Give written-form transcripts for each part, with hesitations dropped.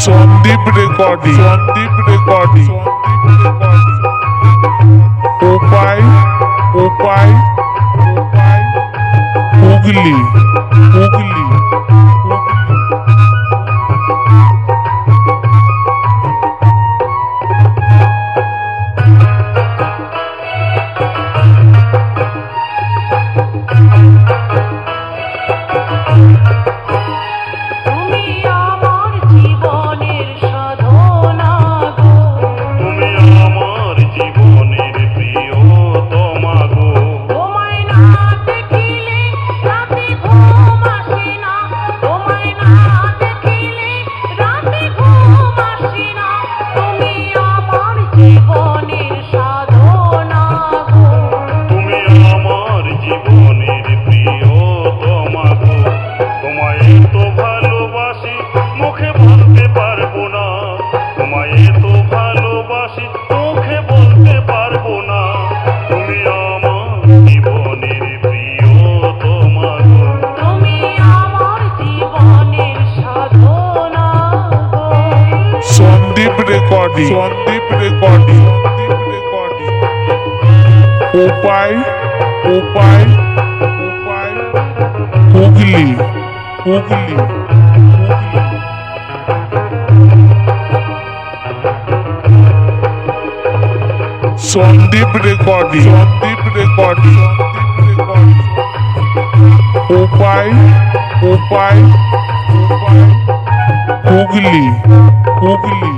Sandeep recording, Sandip recording, উপায় উপায় উপায় হুগলি হুগলি। সন্দীপ রেকর্ডিং, সন্দীপ রেকর্ডিং, উপায় উপায় উপায় হুগলি হুগলি। সন্দীপ রেকর্ডিং, সন্দীপ রেকর্ডিং, উপায় উপায় উপায় হুগলি হুগলি।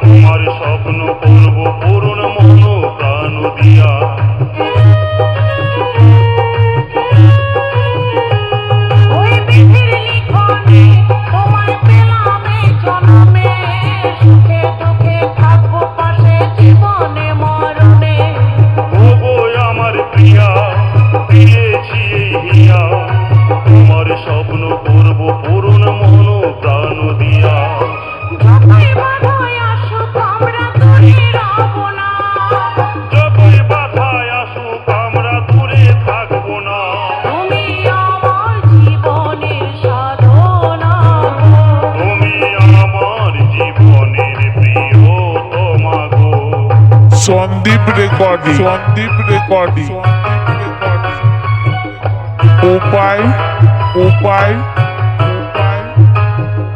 তোমার স্বপ্ন করব পূরণ মন প্রাণ দিয়া। তোমার স্বপ্ন করব পূরণ মন প্রাণ দিয়া। যতই বাধায় আসুক আমরা দূরে থাকবো না। তুমি আমার জীবনের সাধনা, তুমি আমার জীবনের প্রিয়তমা গো। সন্দীপ রেকর্ডিং, সন্দীপ রেকর্ডিং, উপায় উপায় উপায়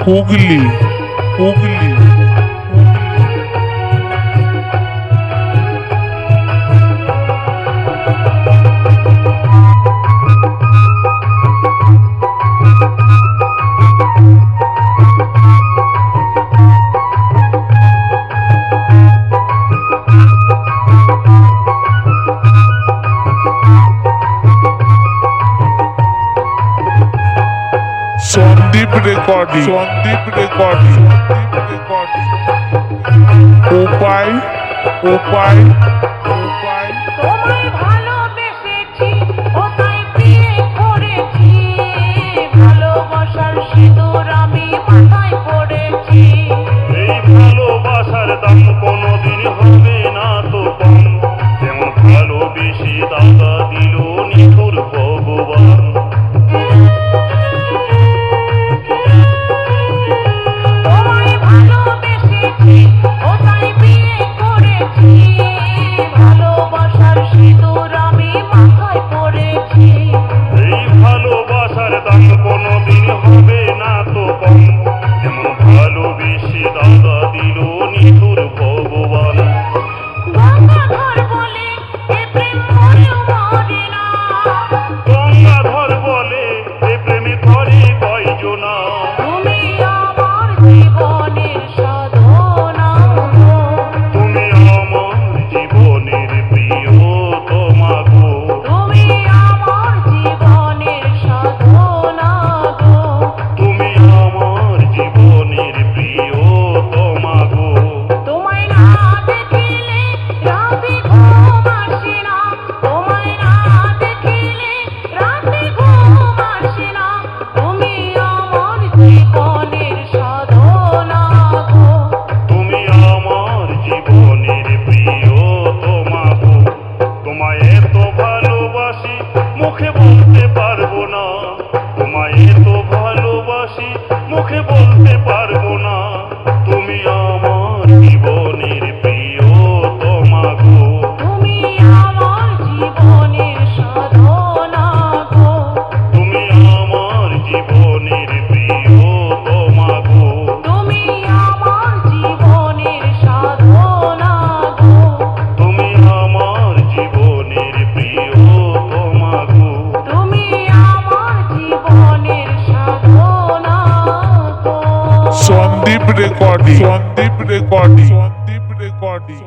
হুগলি হুগলি। সন্দীপ রেকর্ডিং, সন্দীপ রেকর্ডিং, উপায় উপায় উপায়। তোমায় ভালোবেসেছি ও তাই বিয়ে করেছি, ভালোবাসার সিঁদুর আমি মাথায় পড়েছি। এই ভালোবাসার দাম কোনোদিন হবে না তো কম, যেমন ভালোবেসে দাদা দিল নিঠুর ভগবান। ভালোবাসার সিঁদুর আমি মাথায় পড়েছি। এই ভালোবাসার দাম কোনোদিন হবে না তো কম, যেমন ভালোবেসে দাদা দিল নিঠুর ভগবান। গঙ্গাধর বলে এ প্রেম মরেও মরে না, গঙ্গাধর বলে এ প্রেমে ধরে কয়জনা। তুমি আমার জীবনের সাধনা, তুমি আমার জীবনের প্রিয়তমা গো। তুমি আমার জীবনের সাধনা গো, তুমি আমার জীবনের প্রিয়তমা গো। তোমায় না দেখিলে রাতে ঘুম আসে না, তোমায় না দেখিলে রাতে Sandip recording Sandip recording Sandip recording